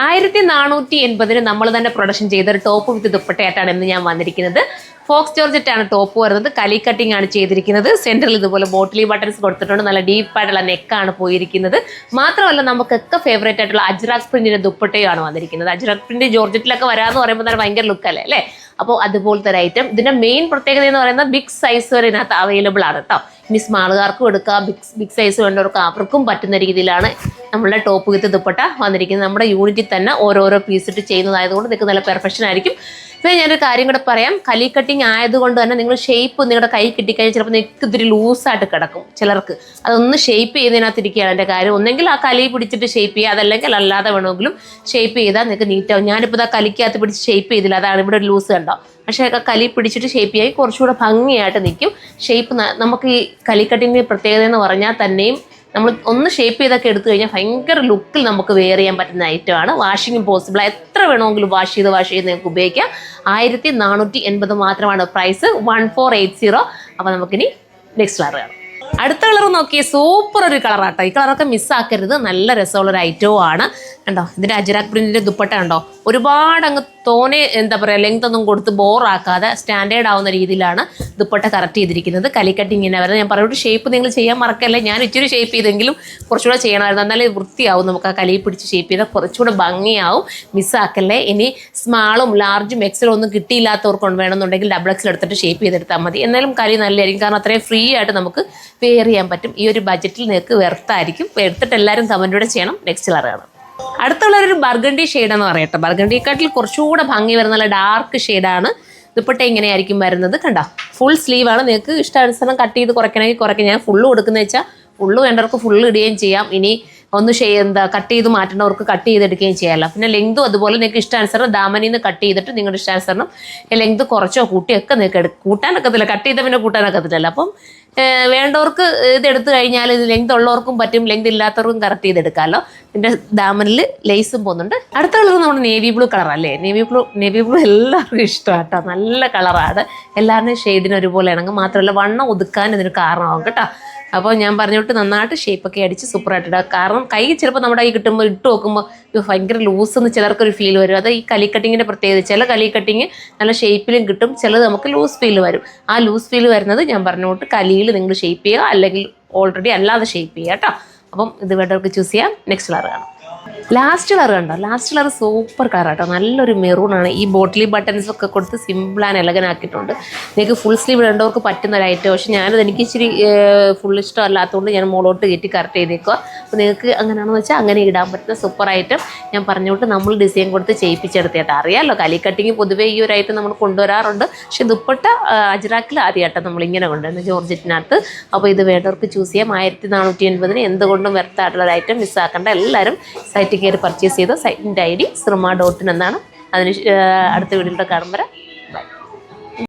1480 നമ്മൾ തന്നെ പ്രൊഡക്ഷൻ ചെയ്ത ഒരു ടോപ്പ് വിത്ത് ദുപ്പട്ടയായിട്ടാണ് ഇന്ന് ഞാൻ വന്നിരിക്കുന്നത്. ഫോക്സ് ജോർജറ്റ് ആണ് ടോപ്പ് വരുന്നത്. കലി കട്ടിംഗ് ആണ് ചെയ്തിരിക്കുന്നത്. സെന്ററിൽ ഇതുപോലെ ബോട്ടിലി ബട്ടൺസ് കൊടുത്തിട്ടുണ്ട്. നല്ല ഡീപ്പായിട്ടുള്ള നെക്കാണ് പോയിരിക്കുന്നത്. മാത്രമല്ല നമുക്കൊക്കെ ഫേവറേറ്റ് ആയിട്ടുള്ള അജ്രാക് പ്രിന്റിന്റെ ദുപ്പട്ടയാണ് വന്നിരിക്കുന്നത്. അജ്രാക് പ്രിന്റ് ജോർജറ്റിലൊക്കെ വരാമെന്ന് പറയുമ്പോൾ തന്നെ ഭയങ്കര ലുക്കല്ലേ അല്ലേ? അപ്പോൾ അതുപോലത്തെ ഒരു ഐറ്റം. ഇതിന്റെ മെയിൻ പ്രത്യേകത എന്ന് പറയുന്നത് ബിഗ് സൈസ് വരെ ഇതിനകത്ത് അവൈലബിൾ ആണ് കേട്ടോ. ഇനി സ്മാളുകാർക്കും എടുക്കാം, ബിഗ് സൈസ് വേണ്ടവർക്ക് അവർക്കും പറ്റുന്ന രീതിയിലാണ് നമ്മളുടെ ടോപ്പ് വിത്ത് ദുപ്പട്ട വന്നിരിക്കുന്നത്. നമ്മുടെ യൂണിറ്റിൽ തന്നെ ഓരോരോ പീസ് ഇട്ട് ചെയ്യുന്നതായതുകൊണ്ട് നിങ്ങൾക്ക് നല്ല പെർഫെക്ഷൻ ആയിരിക്കും. പിന്നെ ഞാനൊരു കാര്യം കൂടെ പറയാം. കലി കട്ടിങ് ആയതുകൊണ്ട് തന്നെ നിങ്ങൾ ഷേപ്പ് നിങ്ങളുടെ കൈ കിട്ടിക്കഴിഞ്ഞാൽ ചിലപ്പോൾ നിങ്ങൾക്ക് ഇത്തിരി ലൂസായിട്ട് കിടക്കും ചിലർക്ക്. അതൊന്ന് ഷേപ്പ് ചെയ്യുന്നതിനകത്തിരിക്കുകയാണ് എൻ്റെ കാര്യം. ഒന്നെങ്കിൽ ആ കലി പിടിച്ചിട്ട് ഷേപ്പ് ചെയ്യുക, അതല്ലെങ്കിൽ അല്ലാതെ വേണമെങ്കിലും ഷേപ്പ് ചെയ്താൽ നിങ്ങൾക്ക് നീറ്റാവും. ഞാനിപ്പോൾ ആ കലിക്കകത്ത് പിടിച്ച് ഷേപ്പ് ചെയ്തില്ല, അതാണ് ഇവിടെ ഒരു ലൂസ് കണ്ടോ. പക്ഷേ കലി പിടിച്ചിട്ട് ഷേപ്പ് ചെയ്യാൻ കുറച്ചുകൂടെ ഭംഗിയായിട്ട് നിൽക്കും. ഷേപ്പ് നമുക്ക് ഈ കലി കട്ടിങ്ങിൻ്റെ പ്രത്യേകത എന്ന് പറഞ്ഞാൽ തന്നെയും നമ്മൾ ഒന്ന് ഷേപ്പ് ചെയ്തൊക്കെ എടുത്തു കഴിഞ്ഞാൽ ഭയങ്കര ലുക്കിൽ നമുക്ക് വെയർ ചെയ്യാൻ പറ്റുന്ന ഐറ്റമാണ്. വാഷിങ്ങും പോസിബിൾ, എത്ര വേണമെങ്കിലും വാഷ് ചെയ്ത് നിങ്ങൾക്ക് ഉപയോഗിക്കാം. 1480 മാത്രമാണ് പ്രൈസ്. 1480. അപ്പോൾ നമുക്കിനി നെക്സ്റ്റ് കളർ കാണാം. അടുത്ത കളർ നോക്കിയേ, സൂപ്പർ ഒരു കളറാട്ടോ. ഈ കളറൊക്കെ മിസ്സാക്കരുത്, നല്ല രസമുള്ളൊരു ഐറ്റവും ആണ്. കണ്ടോ ഇതിൻ്റെ അജ്രാക് പ്രിന്റിൻ്റെ ദുപ്പട്ട കണ്ടോ. ഒരുപാട് അങ്ങ് തോനെ എന്താ പറയുക ലെങ്ത് ഒന്നും കൊടുത്ത് ബോറാക്കാതെ സ്റ്റാൻഡേർഡ് ആവുന്ന രീതിയിലാണ് ദുപ്പട്ട കറക്റ്റ് ചെയ്തിരിക്കുന്നത്. കലി കട്ടിങ്ങിനെ വരുന്നത് ഞാൻ പറഞ്ഞിട്ട് ഷേപ്പ് നിങ്ങൾ ചെയ്യാൻ മറക്കല്ലേ. ഞാൻ ഇച്ചിരി ഷേപ്പ് ചെയ്തെങ്കിലും കുറച്ചുകൂടെ ചെയ്യണമായിരുന്നു, എന്നാലേ വൃത്തിയാവും. നമുക്ക് ആ കലി പിടിച്ച് ഷേപ്പ് ചെയ്താൽ കുറച്ചുകൂടെ ഭംഗിയാവും. മിസ്സാക്കല്ലേ. ഇനി സ്മാളും ലാർജും എക്സലും ഒന്നും കിട്ടിയില്ലാത്തവർക്ക് വേണമെന്നുണ്ടെങ്കിൽ ഡബിൾ എക്സൽ എടുത്തിട്ട് ഷേപ്പ് ചെയ്തെടുത്താൽ മതി. എന്നാലും കലി നല്ലതായിരിക്കും, കാരണം അത്രയും ഫ്രീ ആയിട്ട് നമുക്ക് വെയർ ചെയ്യാൻ പറ്റും. ഈ ഒരു ബഡ്ജറ്റിൽ നിങ്ങൾക്ക് വെർത്തായിരിക്കും. എടുത്തിട്ട് എല്ലാവരും കമൻറ്റോടെ ചെയ്യണം. നെക്സ്റ്റ് കളറാണ്. അടുത്തുള്ളൊരു ബർഗണ്ടി ഷെയ്ഡ് എന്ന് പറയട്ടെ. ബർഗണ്ടിക്കാട്ടിൽ കുറച്ചുകൂടെ ഭംഗി വരുന്ന നല്ല ഡാർക്ക് ഷെയ്ഡാണ്. ദുപ്പട്ട ഇങ്ങനെയായിരിക്കും വരുന്നത്. കണ്ടോ ഫുൾ സ്ലീവാണ്. നിങ്ങൾക്ക് ഇഷ്ടാനുസരണം കട്ട് ചെയ്ത് കുറയ്ക്കണമെങ്കിൽ കുറയ്ക്കാം. ഞാൻ ഫുള്ള് കൊടുക്കുന്നത് വെച്ചാൽ ഫുള്ള് വേണ്ടവർക്ക് ഫുള്ള് ഇടുകയും ചെയ്യാം. ഇനി ഒന്ന് കട്ട് ചെയ്ത് മാറ്റേണ്ടവർക്ക് കട്ട് ചെയ്തെടുക്കുകയും ചെയ്യാമല്ലോ. പിന്നെ ലെങ്തും അതുപോലെ നിങ്ങൾക്ക് ഇഷ്ടാനുസരണം ദാമനിൽ നിന്ന് കട്ട് ചെയ്തിട്ട് നിങ്ങളുടെ ഇഷ്ടാനുസരണം ലെങ്ത് കുറച്ചോ കൂട്ടിയൊക്കെ നിങ്ങൾക്ക് കൂട്ടാനൊക്കത്തില്ല. കട്ട് ചെയ്താൽ പിന്നെ കൂട്ടാനൊക്കത്തില്ലല്ലോ. അപ്പം വേണ്ടവർക്ക് ഇതെടുത്തു കഴിഞ്ഞാൽ ഇത് ലെങ്ത് ഉള്ളവർക്കും പറ്റും, ലെങ്ത് ഇല്ലാത്തവർക്കും കറക്റ്റ് ചെയ്തെടുക്കാമല്ലോ. പിന്നെ ദാമനിൽ ലേസും പോകുന്നുണ്ട്. അടുത്ത കളർ നമ്മുടെ നേവി ബ്ലൂ കളറല്ലേ. നേവി ബ്ലൂ എല്ലാവർക്കും ഇഷ്ടമാണ് കേട്ടോ. നല്ല കളറാണ്. എല്ലാവരുടെയും ഷെയ്ഡിന് ഒരുപോലെ ഇണങ്ങും. മാത്രമല്ല വണ്ണം ഒതുക്കാൻ ഇതിന് കാരണമാകും കേട്ടോ. അപ്പോൾ ഞാൻ പറഞ്ഞിട്ട് നന്നായിട്ട് ഷേപ്പൊക്കെ അടിച്ച് സൂപ്പറായിട്ട് ഇടുക. കാരണം കൈ ചിലപ്പോൾ നമ്മുടെ കൈ കിട്ടുമ്പോൾ ഇട്ട് നോക്കുമ്പോൾ ഭയങ്കര ലൂസെന്ന് ചിലർക്കൊരു ഫീൽ വരും. അത് ഈ കലി കട്ടിങ്ങിൻ്റെ പ്രത്യേകത. ചില കലി കട്ടിങ് നല്ല ഷേപ്പിലും കിട്ടും, ചിലത് നമുക്ക് ലൂസ് ഫീൽ വരും. ആ ലൂസ് ഫീൽ വരുന്നത് ഞാൻ പറഞ്ഞുകൊണ്ട് കലിയിൽ നിങ്ങൾ ഷേപ്പ് ചെയ്യുക, അല്ലെങ്കിൽ ഓൾറെഡി അല്ലാതെ ഷേപ്പ് ചെയ്യുക കേട്ടോ. അപ്പം ഇത് വേണ്ടവർക്ക് ചൂസ് ചെയ്യാം. നെക്സ്റ്റ് കളർ കാണാം. ലാസ്റ്റ് കളർ കണ്ടോ. ലാസ്റ്റ് കളർ സൂപ്പർ കളർ കേട്ടോ. നല്ലൊരു മെറൂണാണ്. ഈ ബോട്ടിലി ബട്ടൺസ് ഒക്കെ കൊടുത്ത് സിമ്പിൾ ആൻഡ് എലഗൻ ആക്കിയിട്ടുണ്ട്. നിങ്ങൾക്ക് ഫുൾ സ്ലീവ് ഇടേണ്ടവർക്ക് പറ്റുന്ന ഒരു ഐറ്റം. പക്ഷേ എനിക്ക് ഇച്ചിരി ഫുൾ ഇഷ്ടമല്ലാത്തതുകൊണ്ട് ഞാൻ മുകളോട്ട് കയറ്റി കറക്റ്റ് ചെയ്തേക്കുക. അപ്പോൾ നിങ്ങൾക്ക് അങ്ങനെയാണെന്ന് വെച്ചാൽ അങ്ങനെ ഇടാൻ പറ്റുന്ന സൂപ്പർ ഐറ്റം. ഞാൻ പറഞ്ഞുകൊണ്ട് നമ്മൾ ഡിസൈൻ കൊടുത്ത് ചെയ്യിപ്പിച്ചെടുത്തേട്ടാ. അറിയാമല്ലോ കലി കട്ടിങ് പൊതുവേ ഈ ഒരു ഐറ്റം നമ്മൾ കൊണ്ടുവരാറുണ്ട്. പക്ഷേ ദുപ്പട്ട അജ്രാക്കിൽ ആദ്യമായിട്ടാണ് നമ്മളിങ്ങനെ കൊണ്ടുവരുന്നത് ജോർജറ്റിനകത്ത്. അപ്പോൾ ഇത് വേണ്ടവർക്ക് ചൂസ് ചെയ്യാം. 1480 എന്തുകൊണ്ടും വെർത്തായിട്ടുള്ള ഐറ്റം. മിസ്സാക്കേണ്ട. എല്ലാവരും സൈറ്റിൽ കയറി പർച്ചേസ് ചെയ്ത സൈറ്റിൻ്റെ ID sruma.in എന്നാണ്. അതിന് അടുത്ത വീഡിയോയിലൂടെ കാണുമ്പോൾ